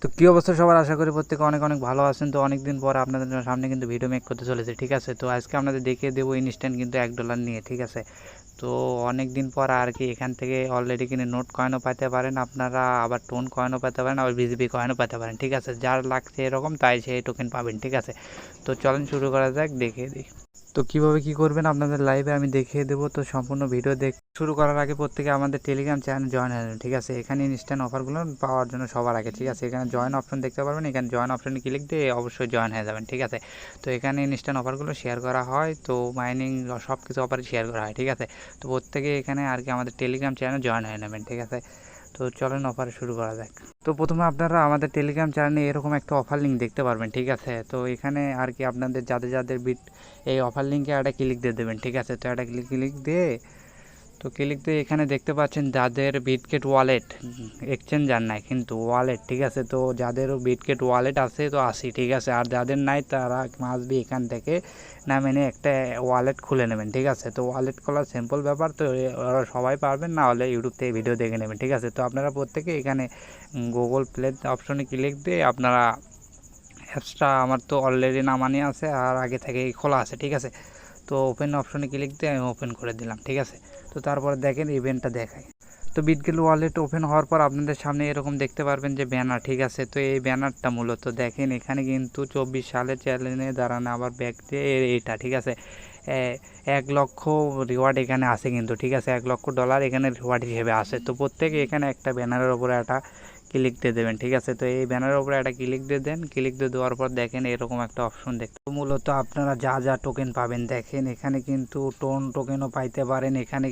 তো কী অবস্থা সবার, আশা করি প্রত্যেকে অনেক অনেক ভালো আছেন। তো অনেক দিন পর আপনাদের সামনে কিন্তু ভিডিও মেক করতে চলেছে, ঠিক আছে। তো আজকে আপনাদের দেখিয়ে দেবো ইনস্ট্যান্ট কিন্তু $1 নিয়ে, ঠিক আছে। তো অনেক দিন পর আর কি এখান থেকে অলরেডি কিন্তু নোট কয়েনও পেতে পারেন আপনারা, আবার টোন কয়েনও পেতে পারেন, আবার বিজিবি কয়েনও পেতে পারেন, ঠিক আছে। যার লাগছে এরকম তাই সেই টোকেন পাবেন, ঠিক আছে। তো চলেন শুরু করা যাক, দেখিয়ে দিই। তো কীভাবে কী করবেন আপনাদের লাইভে আমি দেখিয়ে দেবো। তো সম্পূর্ণ ভিডিও শুরু করার আগে প্রত্যেকে আমাদের টেলিগ্রাম চ্যানেল জয়েন হয়ে যাবেন, ঠিক আছে। এখানে ইনস্ট্যান্ট অফারগুলো পাওয়ার জন্য সবার আগে, ঠিক আছে। এখানে জয়েন অপশন দেখতে পারবেন, এখানে জয়েন অপশনে ক্লিক দিয়ে অবশ্যই জয়েন হয়ে যাবেন, ঠিক আছে। তো এখানে ইনস্ট্যান্ট অফারগুলো শেয়ার করা হয়, তো মাইনিং সব কিছু অফারে শেয়ার করা হয়, ঠিক আছে। তো প্রত্যেকে এখানে আর কি আমাদের টেলিগ্রাম চ্যানেল জয়েন হয়ে নেবেন, ঠিক আছে। তো চলেন অফার শুরু করা যাক। তো প্রথমে আপনারা আমাদের টেলিগ্রাম চ্যানেলে এরকম একটা অফার লিঙ্ক দেখতে পারবেন, ঠিক আছে। তো এখানে আর কি আপনাদের যাদের যাদের বিট এই অফার লিঙ্কে একটা ক্লিক দিয়ে দেবেন, ঠিক আছে। তো একটা ক্লিক দিয়ে এখানে দেখতে পাচ্ছেন যাদের বিটগেট ওয়ালেট এক্সচেঞ্জার নাই কিন্তু ওয়ালেট, ঠিক আছে। তো যাদেরও বিটগেট ওয়ালেট আছে তো আসি, ঠিক আছে। আর যাদের নাই তারা মাসবি এখান থেকে নামে নিয়ে একটা ওয়ালেট খুলে নেবেন, ঠিক আছে। তো ওয়ালেট খোলার সিম্পল ব্যাপার, তো ওরা সবাই পারবেন না হলে ইউটিউব থেকে ভিডিও দেখে নেবেন, ঠিক আছে। তো আপনারা প্রত্যেকে এখানে গুগল প্লে অপশনে ক্লিক দিয়ে আপনারা অ্যাপসটা আমার তো অলরেডি নামানি আছে আর আগে থেকেই খোলা আছে, ঠিক আছে। তো ওপেন অপশনে ক্লিক দিয়ে আমি ওপেন করে দিলাম, ঠিক আছে। তো তারপরে দেখেন ইভেন্টটা দেখায়। তো বিটগেট ওয়ালেট ওপেন হওয়ার পর আপনাদের সামনে এরকম দেখতে পারবেন যে ব্যানার, ঠিক আছে। তো এই ব্যানারটা মূলত দেখেন এখানে কিন্তু 24 সালের চ্যালেঞ্জে দাঁড়ানো আবার ব্যাক দিয়ে এইটা, ঠিক আছে। 1 লক্ষ রিওয়ার্ড এখানে আসে কিন্তু, ঠিক আছে। $1 লক্ষ এখানে রিওয়ার্ড হিসেবে আসে। তো প্রত্যেকে এখানে একটা ব্যানারের ওপরে একটা ক্লিক দিয়ে দেবেন, ঠিক আছে। তো এই ব্যানারের উপরে একটা ক্লিক দিয়ে দেন, ক্লিক দিয়ে দেওয়ার পর দেখেন এরকম একটা অপশন দেখতে। মূলত আপনারা যা যা টোকেন পাবেন দেখেন এখানে কিন্তু টোন টোকেনও পাইতে পারেন, এখানে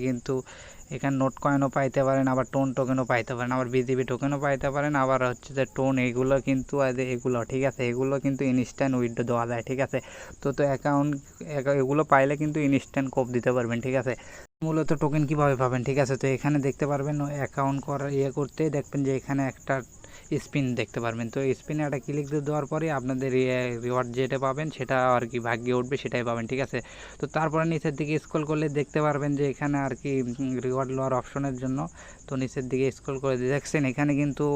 নোট কয়েনও পাইতে পারেন, আবার টোন টোকেনও পাইতে পারেন, আবার বিজিবি টোকেনও পাইতে পারেন, আবার হচ্ছে যে টোন এগুলো কিন্তু এগুলো, ঠিক আছে। এগুলো কিন্তু ইনস্ট্যান্ট উইথড্র দেওয়া যায়, ঠিক আছে। তো অ্যাকাউন্ট এগুলো পাইলে কিন্তু ইনস্ট্যান্ট কোপ দিতে পারবেন, ঠিক আছে। মূলত টোকেন কীভাবে পাবেন, ঠিক আছে। তো এখানে দেখতে পারবেন অ্যাকাউন্ট করা করতে দেখবেন যে এখানে একটা স্পিন দেখতে পারবেন। তো স্পিনে একটা ক্লিক দিয়ে দেওয়ার পরে আপনাদের রিওয়ার্ড যেটা পাবেন সেটা আর কি ভাগ্যে উঠবে, সেটাই পাবেন, ঠিক আছে। তো তারপরে নিচের দিকে স্ক্রল করলে দেখতে পারবেন যে এখানে আর কি রিওয়ার্ড লওয়ার অপশনের জন্য তো নিচের দিকে স্ক্রল করে দেখছেন এখানে কিন্তু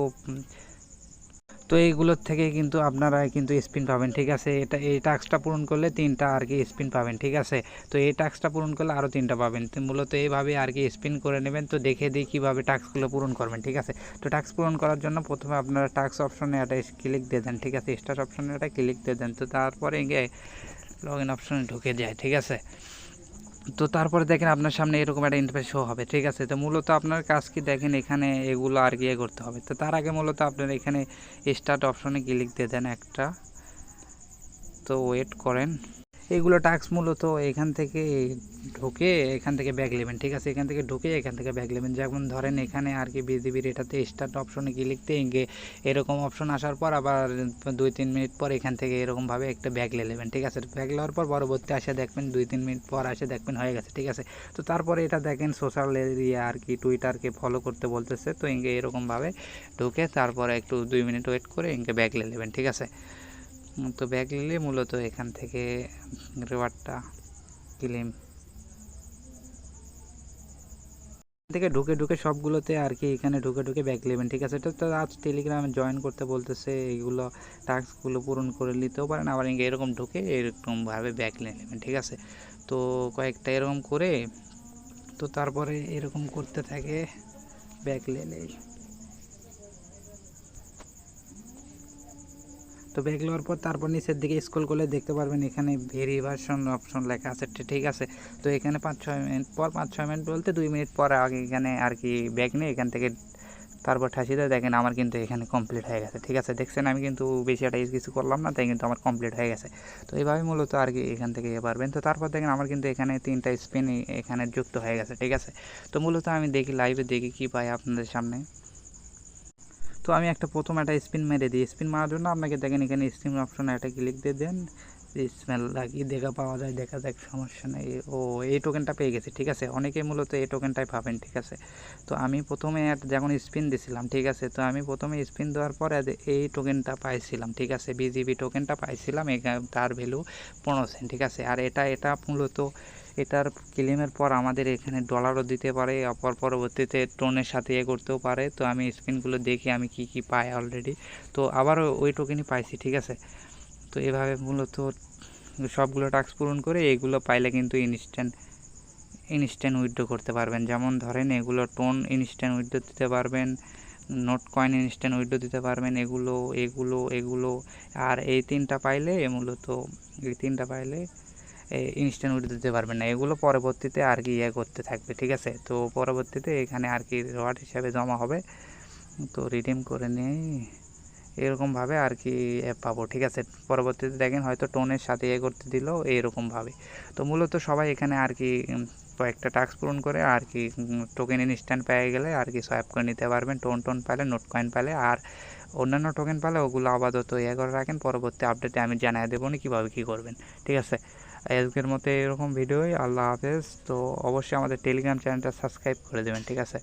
তো এইগুলোর থেকে কিন্তু আপনারা কিন্তু স্পিন পাবেন, ঠিক আছে। এই টাস্কটা পূরণ করলে 3টা আর কি স্পিন পাবেন, ঠিক আছে। তো এই টাস্কটা পূরণ করলে আরও 3টা পাবেন। তো মূলত এইভাবে আর কি স্পিন করে নেবেন। তো দেখে দিই কীভাবে টাস্কগুলো পূরণ করবেন, ঠিক আছে। তো টাস্ক পূরণ করার জন্য প্রথমে আপনারা টাস্ক অপশনে একটা ক্লিক দিয়ে দেন, ঠিক আছে। স্টার্ট অপশনে একটা ক্লিক দিয়ে দেন। তো তারপরে গিয়ে লগ ইন অপশনে ঢুকে যায়, ঠিক আছে। তো তারপরে দেখেন আপনার সামনে এরকম একটা ইন্টারফেস শো হবে, ঠিক আছে। তো মূলত আপনার কাজ কি দেখেন এখানে এগুলো আর কি করতে হবে। তো তার আগে মূলত আপনার এখানে স্টার্ট অপশনে ক্লিক দিয়ে দেন একটা, তো ওয়েট করেন। এইগুলো টাস্ক মূলত এখান থেকে ব্যাক নেবেন, ঠিক আছে। এখান থেকে ব্যাক নেবেন। যেমন ধরেন এখানে আর কি বিজিবির এটাতে স্টার্ট অপশনে ক্লিক দিয়ে এরকম অপশন আসার পর আবার 2-3 মিনিট পর এখান থেকে এরকমভাবে একটা ব্যাক নেবেন, ঠিক আছে। ব্যাক নেওয়ার পর পরবর্তী আসে দেখবেন 2-3 মিনিট পর আসে দেখবেন হয়ে গেছে, ঠিক আছে। তো তারপরে এটা দেখেন সোশ্যাল এরিয়া আর কি টুইটারকে ফলো করতে বলতেছে। তো এরকমভাবে ঢুকে তারপরে একটু 2 মিনিট ওয়েট করে ব্যাক নেবেন, ঠিক আছে। তো ব্যাক নিলে মূলত এখান থেকে রিওয়ার্ডটা ক্লেম থেকে ঢুকে সবগুলোতে আর কি এখানে ঢুকে ব্যাক নেবেন, ঠিক আছে। তো আজ টেলিগ্রামে জয়েন করতে বলতেছে, এইগুলো টাস্কগুলো পূরণ করে নিতেও পারেন, আবার এরকম ঢুকে এরকমভাবে ব্যাক নেবেন, ঠিক আছে। তো কয়েকটা এরকম করে তো তারপরে এরকম করতে থাকে ব্যাক নিলেই। তো ব্যাক নেওয়ার পর তারপর নিচের দিকে স্ক্রল করলে দেখতে পারবেন এখানে ভেরিফিকেশন অপশন লেখা আছে, ঠিক আছে। তো এখানে 5-6 মিনিট পর 5-6 মিনিট বলতে 2 মিনিট পর আগে এখানে আর কি ব্যাক নিয়ে এখান থেকে তারপর ঠাসিতে দেখেন আমার কিন্তু এখানে কমপ্লিট হয়ে গেছে, ঠিক আছে। দেখছেন আমি কিন্তু বেশি একটা কিছু করলাম না, তাই কিন্তু আমার কমপ্লিট হয়ে গেছে। তো এইভাবে মূলত আর কি এখান থেকে পারবেন। তো তারপর দেখেন আমার কিন্তু এখানে 3টা স্পিন এখানে যুক্ত হয়ে গেছে, ঠিক আছে। তো মূলত আমি দেখি লাইভে দেখি কী পাই আপনাদের সামনে। তো আমি প্রথম একটা স্পিন মেরে দিই। স্পিন মারার জন্য আপনাকে দেখেন এখানে স্পিন অপশনে একটা ক্লিক দিয়ে দেন, স্মেল লাগিয়ে দেখা পাওয়া যায়, দেখা যাক, সমস্যা নেই। ও এই টোকেনটা পেয়ে গেছি, ঠিক আছে। অনেকেই মূলত এই টোকেনটাই পাবেন, ঠিক আছে। তো আমি প্রথমে যখন স্পিন দিয়েছিলাম, ঠিক আছে। তো আমি প্রথমে স্পিন দেওয়ার পরে এই টোকেনটা পাইছিলাম, ঠিক আছে। বিজিবি টোকেনটা পাইছিলাম, তার ভ্যালু 15 সেন্ট, ঠিক আছে। আর এটা মূলত এটার ক্লেমের পর আমাদের এখানে ডলারও দিতে পারে, পরবর্তীতে টোনের সাথে করতেও পারে। তো আমি স্পিনগুলো দেখি আমি কি কি পাই অলরেডি, তো আবারও ওই টোকেনই পাইছি, ঠিক আছে। তো এভাবে মূলত সবগুলো টাস্ক পূরণ করে এগুলো পাইলে কিন্তু ইনস্ট্যান্ট উইথড্র করতে পারবেন। যেমন ধরেন এগুলো টোন ইনস্ট্যান্ট উইথড্র দিতে পারবেন, নোট কয়েন ইনস্ট্যান্ট উইথড্র দিতে পারবেন, এগুলো আর এই তিনটা পাইলে ইনস্ট্যান্ট উইথড্র দিতে পারবেন না। এগুলো পরবর্তীতে আর কি করতে থাকবে, ঠিক আছে। তো পরবর্তীতে এখানে আর কি রিওয়ার্ড হিসাবে জমা হবে, তো রিডিম করে নিয়ে এরকমভাবে আর কি পাবো, ঠিক আছে। পরবর্তীতে দেখেন হয়তো টোনের সাথে করতে দিল এরকমভাবে। তো মূলত সবাই এখানে আর কি কয়েকটা টাস্ক পূরণ করে আর কি টোকেন ইনস্ট্যান্ট পেয়ে গেলে আর কি সোয়াইপ করে নিতে পারবেন, টোন পেলে, নোট কয়েন পেলে। আর অন্যান্য টোকেন পেলে ওগুলো আপাতত করে রাখেন, পরবর্তী আপডেটে আমি জানিয়ে দেবো না কীভাবে কী করবেন, ঠিক আছে। আজকের মতো এরকম ভিডিওই, আল্লাহ হাফেজ। তো অবশ্যই আমাদের টেলিগ্রাম চ্যানেলটা সাবস্ক্রাইব করে দেবেন, ঠিক আছে।